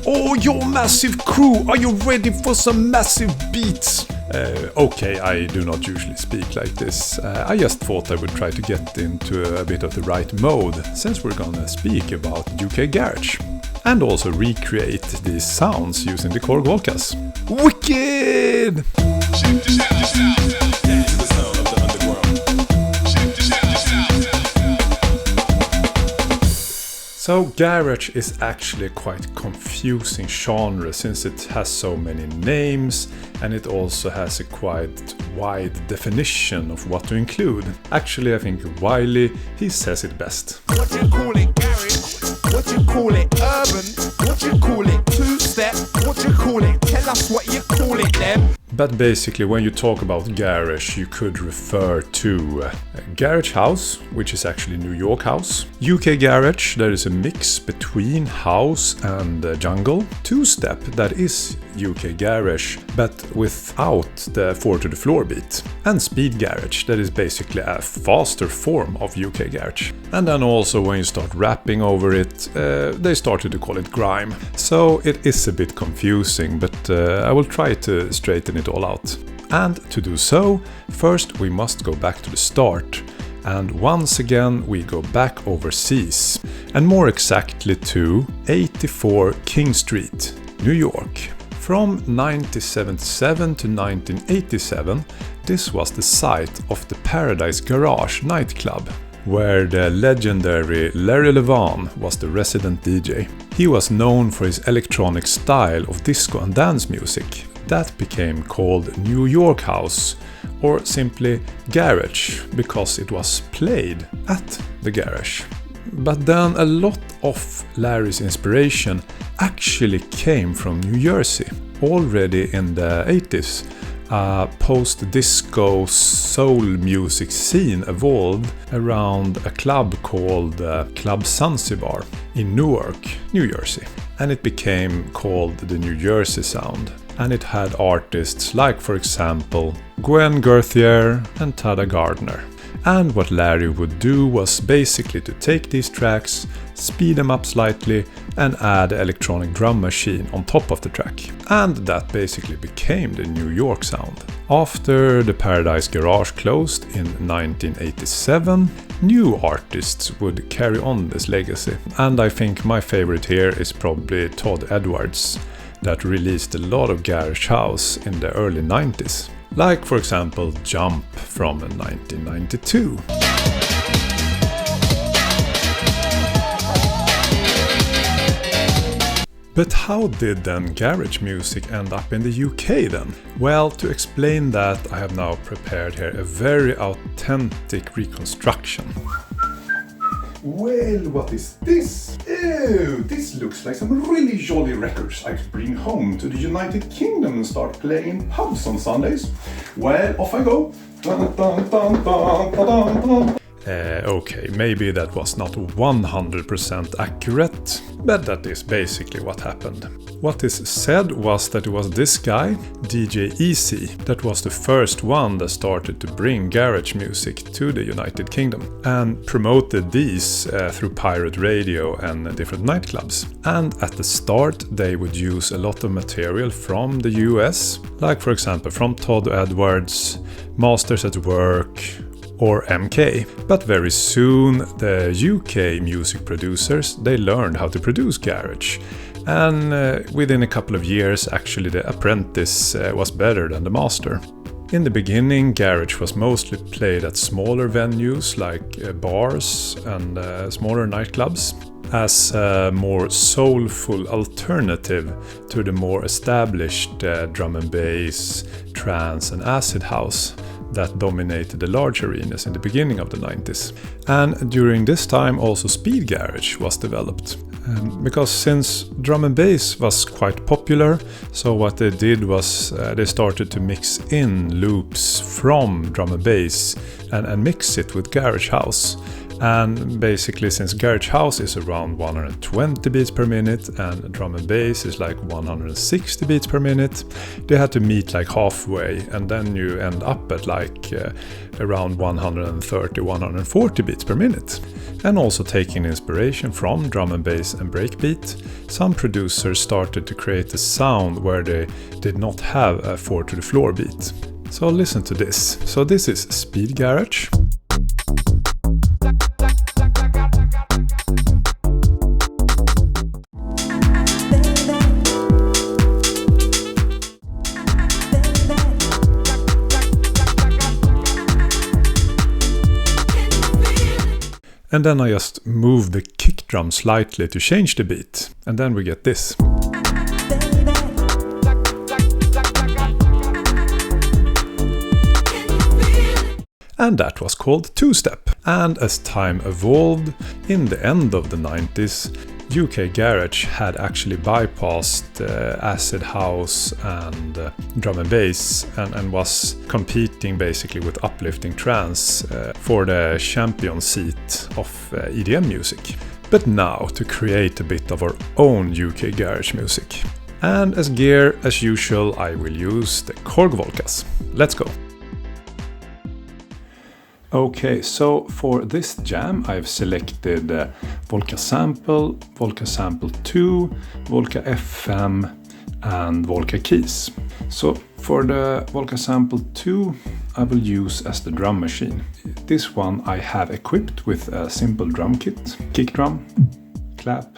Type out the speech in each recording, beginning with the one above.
Oh, your massive crew, are you ready for some massive beats? Okay, I do not usually speak like this. I just thought I would try to get into a bit of the right mode, since we're gonna speak about UK Garage. And also recreate these sounds using the Korg Volcas. Wicked! So garage is actually a quite confusing genre since it has so many names and it also has a quite wide definition of what to include. Actually, I think Wiley, he says it best. What you call it garage? What you call it urban? What you call it two-step? What you call it? Tell us what you call it then. But basically, when you talk about garage, you could refer to garage house, which is actually New York house. UK garage, there is a mix between house and jungle. Two-step, that is UK garage, but without the 4-to-the-floor beat. And speed garage, that is basically a faster form of UK garage. And then also when you start rapping over it, they started to call it grime. So it is a bit confusing, but I will try to straighten it all out. And to do so, first we must go back to the start. And once again we go back overseas, and more exactly to 84 King Street, New York. From 1977 to 1987, this was the site of the Paradise Garage nightclub, where the legendary Larry Levan was the resident DJ. He was known for his electronic style of disco and dance music. That became called New York House, or simply Garage, because it was played at the garage. But then a lot of Larry's inspiration actually came from New Jersey. Already in the 80s, a post-disco soul music scene evolved around a club called Club Zanzibar in Newark, New Jersey. And it became called the New Jersey Sound. And it had artists like, for example, Gwen Gerthier and Tada Gardner. And what Larry would do was basically to take these tracks, speed them up slightly, and add an electronic drum machine on top of the track. And that basically became the New York sound. After the Paradise Garage closed in 1987, new artists would carry on this legacy. And I think my favorite here is probably Todd Edwards, that released a lot of garage house in the early 90s. Like, for example, Jump from 1992. But how did then garage music end up in the UK then? Well, to explain that, I have now prepared here a very authentic reconstruction. Well, what is this? Oh, this looks like some really jolly records I could bring home to the United Kingdom and start playing in pubs on Sundays. Well, off I go. Dun, dun, dun, dun, dun, dun. Okay, maybe that was not 100% accurate, but that is basically what happened. What is said was that it was this guy, DJ Easy, that was the first one that started to bring garage music to the United Kingdom and promoted these through pirate radio and different nightclubs. And at the start they would use a lot of material from the US, like for example from Todd Edwards, Masters at Work, or MK. But very soon the UK music producers, they learned how to produce garage. And within a couple of years actually the apprentice was better than the master. In the beginning garage was mostly played at smaller venues like bars and smaller nightclubs, as a more soulful alternative to the more established drum and bass, trance and acid house that dominated the large arenas in the beginning of the 90s. And during this time also speed garage was developed. Because since drum and bass was quite popular, so what they did was they started to mix in loops from drum and bass and mix it with garage house. And basically, since garage house is around 120 beats per minute and drum and bass is like 160 beats per minute, they had to meet like halfway, and then you end up at like around 130-140 beats per minute. And also taking inspiration from drum and bass and breakbeat, some producers started to create a sound where they did not have a 4 to the floor beat. So listen to this. So this is speed garage. And then I just move the kick drum slightly to change the beat. And then we get this. And that was called two-step. And as time evolved, in the end of the 90s, UK Garage had actually bypassed acid house and drum and bass and was competing basically with uplifting trance for the champion seat of EDM music. But now to create a bit of our own UK Garage music. And as gear, as usual, I will use the Korg Volcas. Let's go! Okay, so for this jam I've selected Volca Sample, Volca Sample 2, Volca FM and Volca Keys. So for the Volca Sample 2 I will use as the drum machine. This one I have equipped with a simple drum kit, kick drum, clap,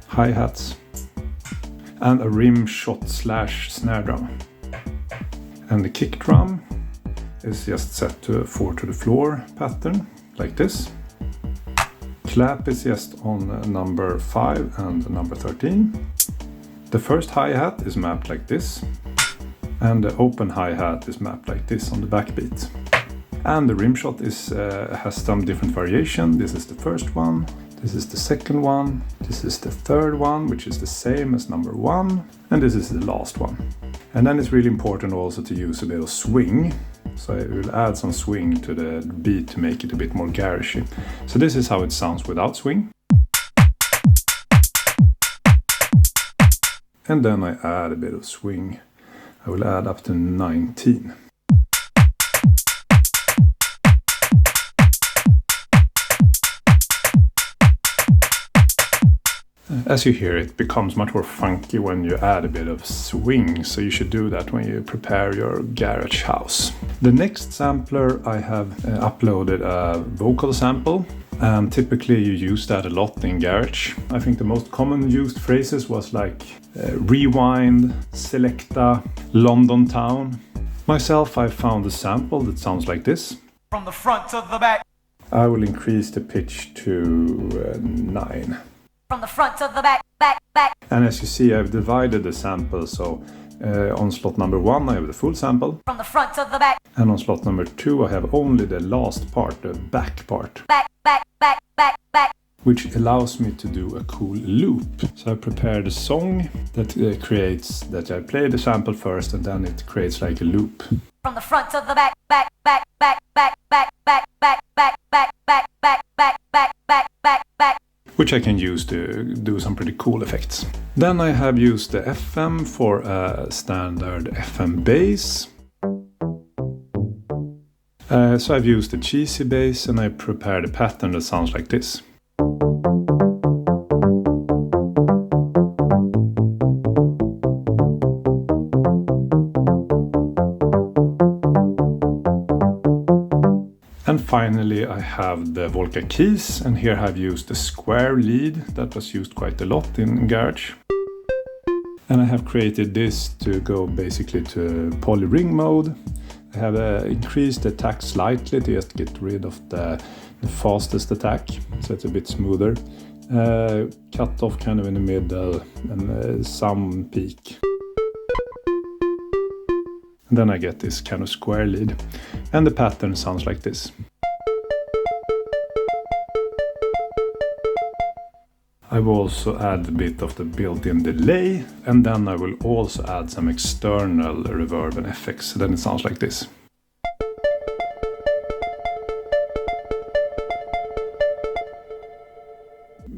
hi-hats and a rim shot / snare drum. And the kick drum is just set to a 4 to the floor pattern, like this. Clap is just on number 5 and number 13. The first hi-hat is mapped like this. And the open hi-hat is mapped like this on the backbeat. And the rim shot has some different variation. This is the first one, this is the second one, this is the third one, which is the same as number 1, and this is the last one. And then it's really important also to use a bit of swing. So I will add some swing to the beat to make it a bit more garagey. So this is how it sounds without swing. And then I add a bit of swing. I will add up to 19. As you hear, it becomes much more funky when you add a bit of swing, so you should do that when you prepare your garage house. The next sampler I have uploaded a vocal sample, and typically you use that a lot in garage. I think the most common used phrases was like rewind, selecta, London town. Myself, I found a sample that sounds like this. From the front to the back. I will increase the pitch to 9. From the front to the back, back, back. And as you see, I've divided the sample, so on slot number 1 I have the full sample. From the front to the back. And on slot number 2 I have only the last part, the back part. Back, back, back, back, back. Which allows me to do a cool loop. So I prepared a song that creates, that I play the sample first and then it creates like a loop. From the front to the back, back, back, back, back, back, back, back, back, back, back, back, back, back, back, back, back. Which I can use to do some pretty cool effects. Then I have used the FM for a standard FM bass. So I've used the cheesy bass and I prepared a pattern that sounds like this. And finally I have the Volca keys, and here I've used the square lead that was used quite a lot in garage. And I have created this to go basically to poly ring mode. I have increased the attack slightly to just get rid of the fastest attack, so it's a bit smoother. Cut off kind of in the middle and some peak. And then I get this kind of square lead. And the pattern sounds like this. I will also add a bit of the built-in delay, and then I will also add some external reverb and effects, so then it sounds like this.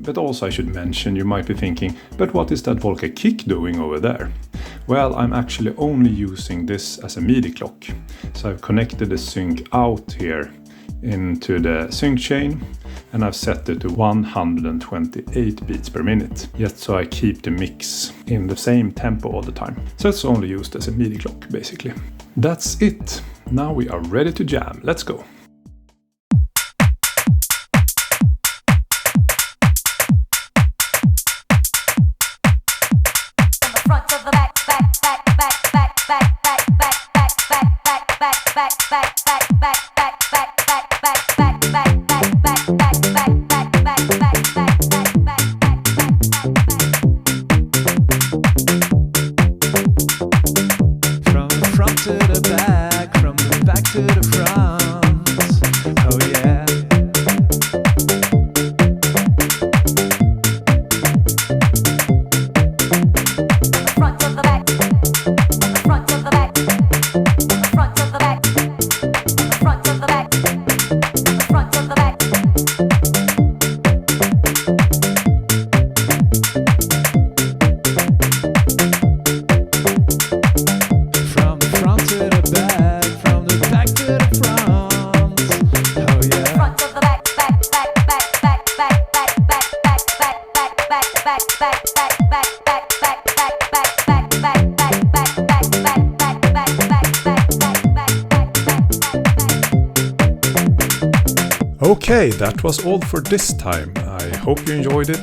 But also I should mention, you might be thinking, but what is that Volca Kick doing over there? Well, I'm actually only using this as a MIDI clock. So I've connected the sync out here into the sync chain, and I've set it to 128 beats per minute, yet so I keep the mix in the same tempo all the time. So it's only used as a MIDI clock basically. That's it. Now we are ready to jam. Let's go. Okay, that was all for this time. I hope you enjoyed it.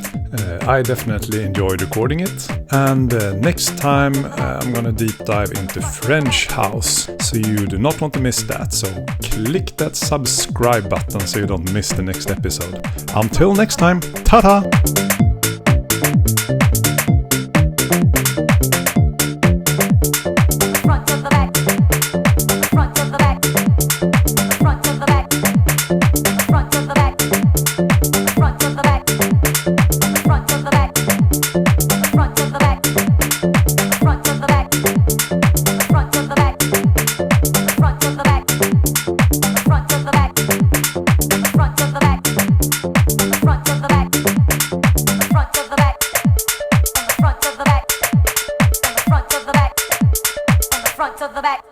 I definitely enjoyed recording it. And next time I'm gonna deep dive into French house, so you do not want to miss that. So click that subscribe button so you don't miss the next episode. Until next time, ta-ta! Front to the back.